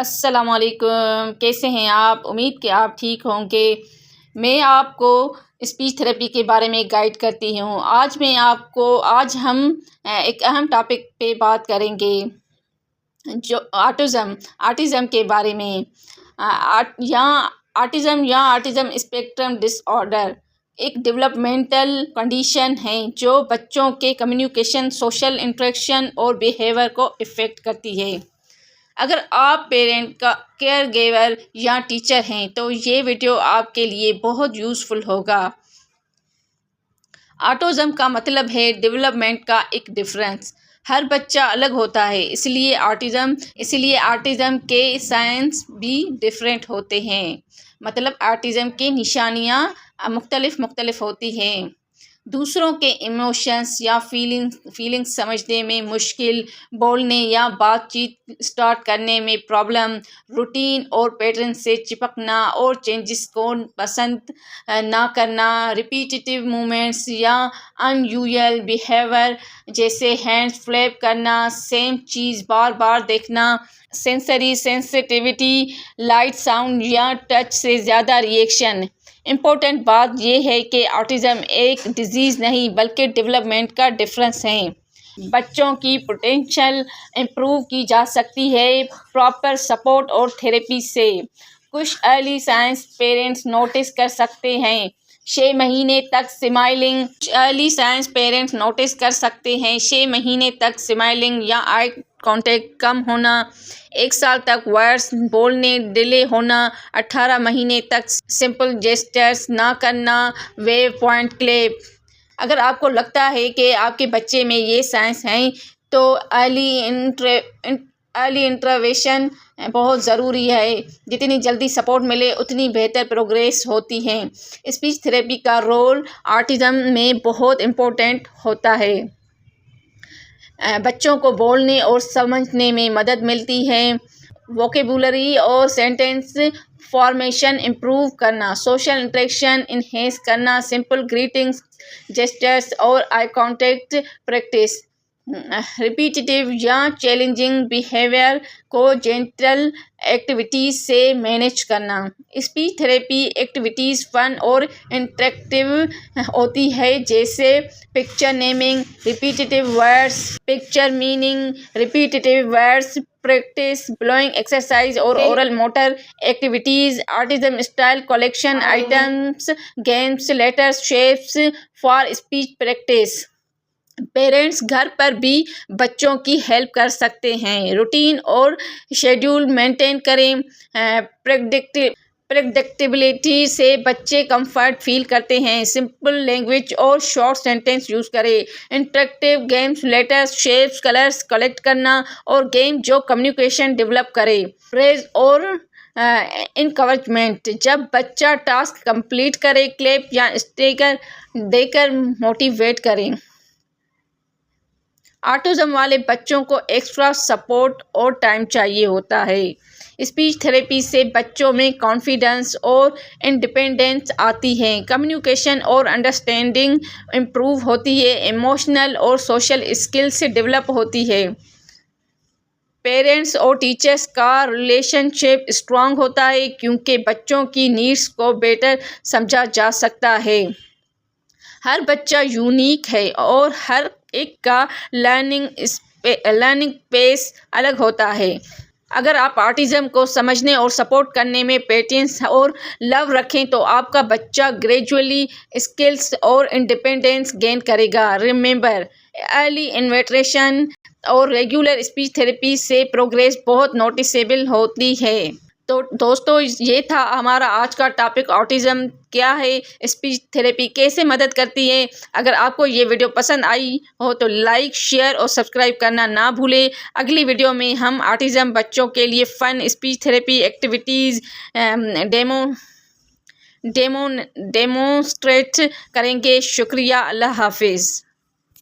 السلام علیکم، کیسے ہیں آپ؟ امید کہ آپ ٹھیک ہوں گے۔ میں آپ کو اسپیچ تھراپی کے بارے میں گائیڈ کرتی ہوں۔ آج ہم ایک اہم ٹاپک پہ بات کریں گے، جو آٹزم کے بارے میں۔ آٹزم یا آٹزم اسپیکٹرم ڈس آرڈر ایک ڈیولپمنٹل کنڈیشن ہے جو بچوں کے کمیونیکیشن، سوشل انٹریکشن اور بیہیویئر کو افیکٹ کرتی ہے۔ اگر آپ پیرنٹ، کیئر گیور یا ٹیچر ہیں تو یہ ویڈیو آپ کے لیے بہت یوزفل ہوگا۔ آٹزم کا مطلب ہے ڈیولپمنٹ کا ایک ڈفرینس۔ ہر بچہ الگ ہوتا ہے، اس لیے آٹزم کے سائنس بھی ڈفرینٹ ہوتے ہیں۔ مطلب آٹزم کی نشانیاں مختلف ہوتی ہیں۔ دوسروں کے ایموشنز یا فیلنگز سمجھنے میں مشکل، بولنے یا بات چیت سٹارٹ کرنے میں پرابلم، روٹین اور پیٹرن سے چپکنا اور چینجز کو پسند نہ کرنا، ریپیٹیٹیو موومنٹس یا ان یوزول بیہیویئر جیسے ہینڈز فلیپ کرنا، سیم چیز بار بار دیکھنا، سینسری سینسٹیویٹی، لائٹ، ساؤنڈ یا ٹچ سے زیادہ ریئیکشن۔ امپورٹنٹ بات یہ ہے کہ آٹزم ایک ڈیزیز نہیں بلکہ ڈیولپمنٹ کا ڈفرینس ہے۔ بچوں کی پوٹینشل امپروو کی جا سکتی ہے پراپر سپورٹ اور تھراپی سے۔ کچھ ارلی سائنس پیرنٹس نوٹس کر سکتے ہیں: 6 مہینے تک سمائلنگ یا آئی کانٹیکٹ کم ہونا، 1 سال تک ورڈز بولنے ڈیلے ہونا، 18 مہینے تک سمپل جیسچرز نہ کرنا، ویو پوائنٹ کلیپ۔ اگر آپ کو لگتا ہے کہ آپ کے بچے میں یہ سائنس ہیں تو ارلی انٹروینشن بہت ضروری ہے۔ جتنی جلدی سپورٹ ملے اتنی بہتر پروگریس ہوتی ہے۔ اسپیچ تھراپی کا رول آٹزم میں بہت امپورٹنٹ ہوتا ہے۔ بچوں کو بولنے اور سمجھنے میں مدد ملتی ہے، ووکیبولری اور سینٹینس فارمیشن امپروو کرنا، سوشل انٹریکشن انہینس کرنا، سمپل گریٹنگز، جیسچرز اور آئی کانٹیکٹ پریکٹس، ریپیٹیٹیو یا چیلنجنگ بیہیویئر کو جینٹل ایکٹیویٹیز سے مینیج کرنا۔ اسپیچ تھراپی ایکٹیویٹیز فن اور انٹریکٹیو ہوتی ہے، جیسے picture naming, repetitive words practice, blowing exercise اور oral motor activities. Autism style collection items, games, letters, shapes for speech practice. Parents گھر پر بھی بچوں کی ہیلپ کر سکتے ہیں۔ روٹین اور شیڈول مینٹین کریں، پریڈکٹیبلٹی سے بچے کمفرٹ فیل کرتے ہیں، سمپل لینگویج اور شارٹ سینٹینس یوز کریں، interactive games, letters, shapes, colours collect کرنا اور گیم جو کمیونیکیشن ڈیولپ کرے۔ پریز اور انکریجمنٹ، جب بچہ ٹاسک کمپلیٹ کرے کلیپ یا اسٹیکر دے کر موٹیویٹ کریں۔ آٹزم والے بچوں کو ایکسٹرا سپورٹ اور ٹائم چاہیے ہوتا ہے۔ اسپیچ تھراپی سے بچوں میں کانفیڈنس اور انڈیپینڈنس آتی ہے، کمیونیکیشن اور انڈرسٹینڈنگ امپروو ہوتی ہے، ایموشنل اور سوشل اسکلز ڈیولپ ہوتی ہے۔ پیرنٹس اور ٹیچرز کا ریلیشن شپ اسٹرانگ ہوتا ہے کیونکہ بچوں کی نیڈس کو بیٹر سمجھا جا سکتا ہے۔ ہر بچہ یونیک ہے اور ہر ایک کا لرننگ پیس الگ ہوتا ہے۔ اگر آپ آٹزم کو سمجھنے اور سپورٹ کرنے میں پیشنس اور لو رکھیں تو آپ کا بچہ گریجولی اسکلز اور انڈیپینڈنس گین کرے گا۔ ریممبر، ارلی انٹروینشن اور ریگولر اسپیچ تھراپی سے پروگریس بہت نوٹیسیبل ہوتی ہے۔ تو دوستو، یہ تھا ہمارا آج کا ٹاپک، آٹزم کیا ہے، اسپیچ تھراپی کیسے مدد کرتی ہے۔ اگر آپ کو یہ ویڈیو پسند آئی ہو تو لائک، شیئر اور سبسکرائب کرنا نہ بھولیں۔ اگلی ویڈیو میں ہم آٹزم بچوں کے لیے فن اسپیچ تھراپی ایکٹیویٹیز ڈیمونسٹریٹ کریں گے۔ شکریہ، اللہ حافظ۔